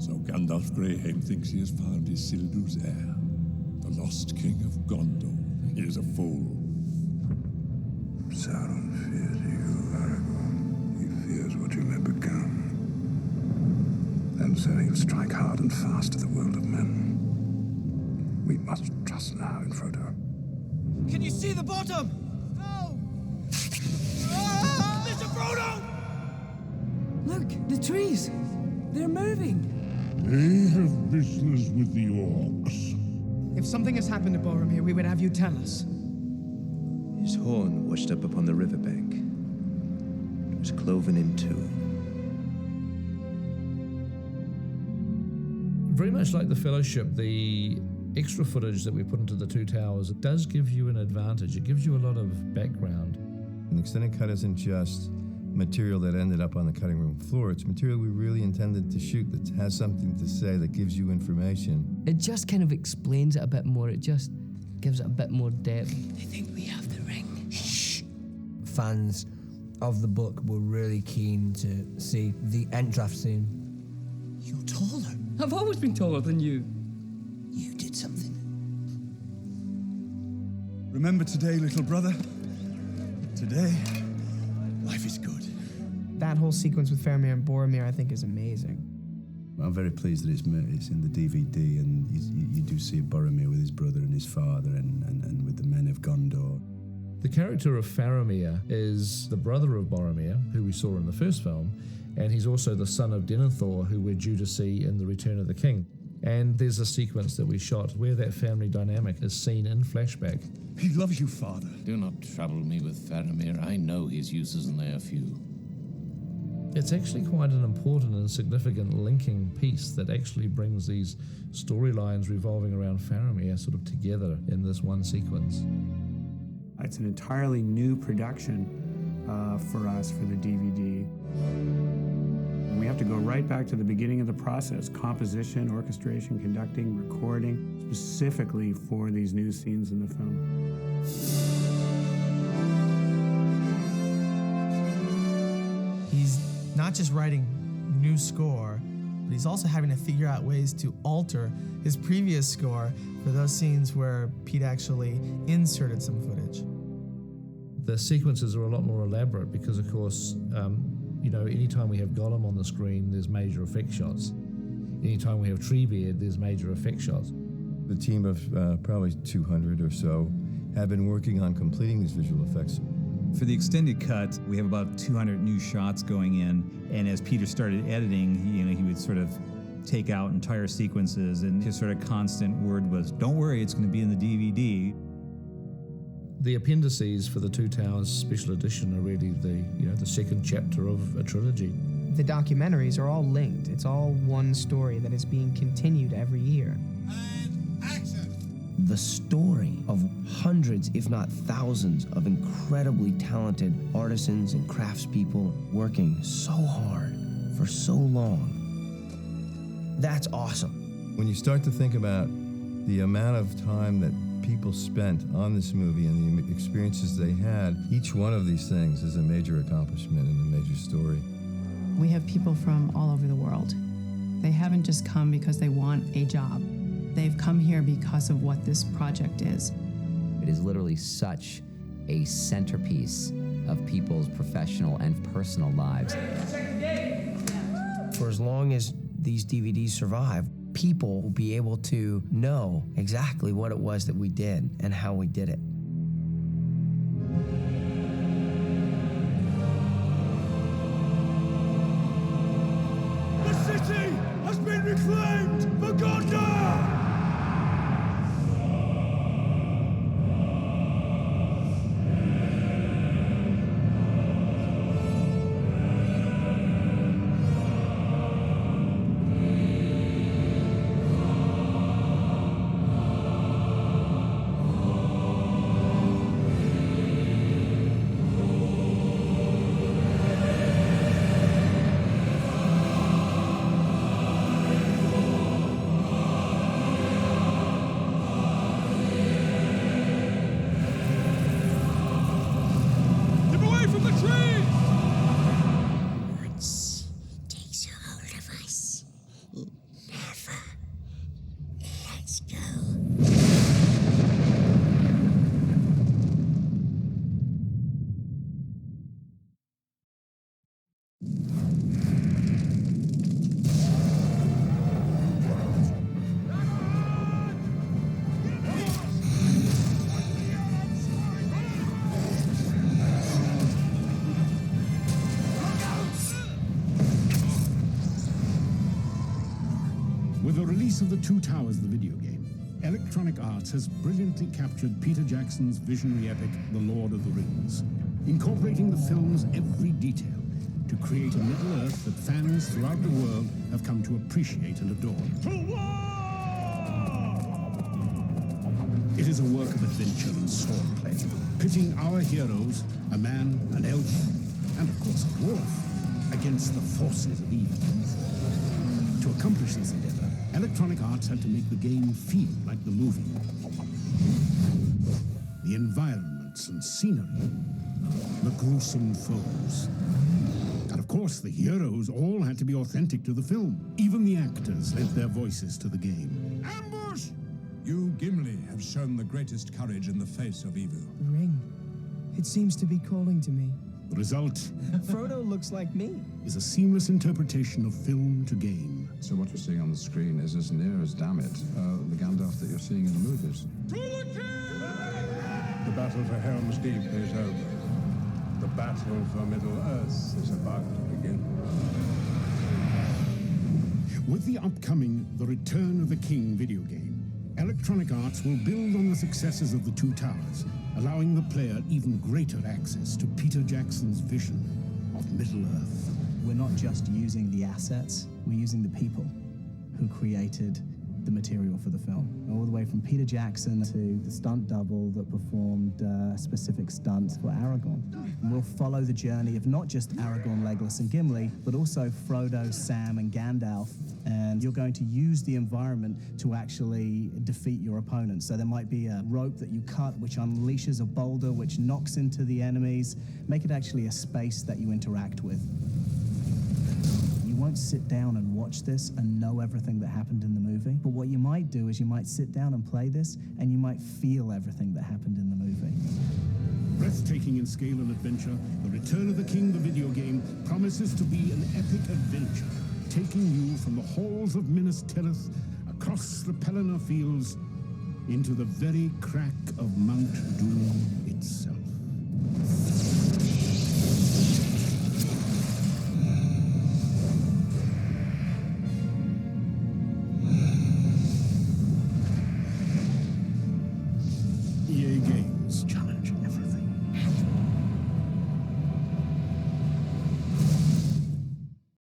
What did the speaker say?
So Gandalf Greyheim thinks he has found Isildur's heir, the lost king of Gondor. He is a fool. Sauron fears you, Aragorn. He fears what you may become. And so he'll strike hard and fast at the world of men. We must trust now in Frodo. Can you see the bottom? No! Ah! Mr. Frodo! Look, the trees. They're moving. They have business with the orcs. If something has happened to Boromir, we would have you tell us. His horn washed up upon the riverbank. It was cloven in two. Very much like the Fellowship, the extra footage that we put into the Two Towers, it does give you an advantage. It gives you a lot of background. An extended cut isn't just material that ended up on the cutting room floor. It's material we really intended to shoot that has something to say, that gives you information. It just kind of explains it a bit more. It just gives it a bit more depth. They think we have the ring. Shh. Fans of the book were really keen to see the end draft scene. You're taller. I've always been taller than you. You did something. Remember today, little brother. Today, life is good. That whole sequence with Faramir and Boromir, I think, is amazing. I'm very pleased that it's in the DVD, and you do see Boromir with his brother and his father and with the men of Gondor. The character of Faramir is the brother of Boromir, who we saw in the first film, and he's also the son of Denethor, who we're due to see in The Return of the King. And there's a sequence that we shot where that family dynamic is seen in flashback. He loves you, father. Do not trouble me with Faramir. I know his uses and they are few. It's actually quite an important and significant linking piece that actually brings these storylines revolving around Faramir sort of together in this one sequence. It's an entirely new production for us for the DVD. We have to go right back to the beginning of the process: composition, orchestration, conducting, recording, specifically for these new scenes in the film. He's not just writing new score, but he's also having to figure out ways to alter his previous score for those scenes where Pete actually inserted some footage. The sequences are a lot more elaborate because, of course, anytime we have Gollum on the screen, there's major effect shots. Anytime we have Treebeard, there's major effect shots. The team of probably 200 or so have been working on completing these visual effects. For the extended cut, we have about 200 new shots going in, and as Peter started editing, he would sort of take out entire sequences, and his sort of constant word was, "Don't worry, it's going to be in the DVD." The appendices for the Two Towers Special Edition are really the second chapter of a trilogy. The documentaries are all linked. It's all one story that is being continued every year. The story of hundreds, if not thousands, of incredibly talented artisans and craftspeople working so hard for so long. That's awesome. When you start to think about the amount of time that people spent on this movie and the experiences they had, each one of these things is a major accomplishment and a major story. We have people from all over the world. They haven't just come because they want a job. They've come here because of what this project is. It is literally such a centerpiece of people's professional and personal lives. For as long as these DVDs survive, people will be able to know exactly what it was that we did and how we did it. The city has been reclaimed for Gondor! the release of The Two Towers, the video game, Electronic Arts has brilliantly captured Peter Jackson's visionary epic, The Lord of the Rings, incorporating the film's every detail to create a Middle-earth that fans throughout the world have come to appreciate and adore. It is a work of adventure and swordplay, pitting our heroes, a man, an elf, and of course a dwarf, against the forces of evil. To accomplish this endeavor, Electronic Arts had to make the game feel like the movie. The environments and scenery, the gruesome foes. And of course, the heroes all had to be authentic to the film. Even the actors lent their voices to the game. Ambush! You, Gimli, have shown the greatest courage in the face of evil. The ring. It seems to be calling to me. The result Frodo looks like me. is a seamless interpretation of film to game. So what you're seeing on the screen is as near as, damn it, the Gandalf that you're seeing in the movies. The battle for Helm's Deep is over. The battle for Middle-earth is about to begin. With the upcoming The Return of the King video game, Electronic Arts will build on the successes of The Two Towers, allowing the player even greater access to Peter Jackson's vision of Middle-earth. We're not just using the assets, we're using the people who created the material for the film. All the way from Peter Jackson to the stunt double that performed specific stunts for Aragorn. And we'll follow the journey of not just Aragorn, Legolas, and Gimli, but also Frodo, Sam, and Gandalf. And you're going to use the environment to actually defeat your opponent. So there might be a rope that you cut, which unleashes a boulder, which knocks into the enemies. Make it actually a space that you interact with. You won't sit down and watch this and know everything that happened in the movie, but what you might do is you might sit down and play this, and you might feel everything that happened in the movie. Breathtaking in scale and adventure, The Return of the King, the video game, promises to be an epic adventure, taking you from the halls of Minas Tirith, across the Pelennor fields, into the very crack of Mount Doom itself.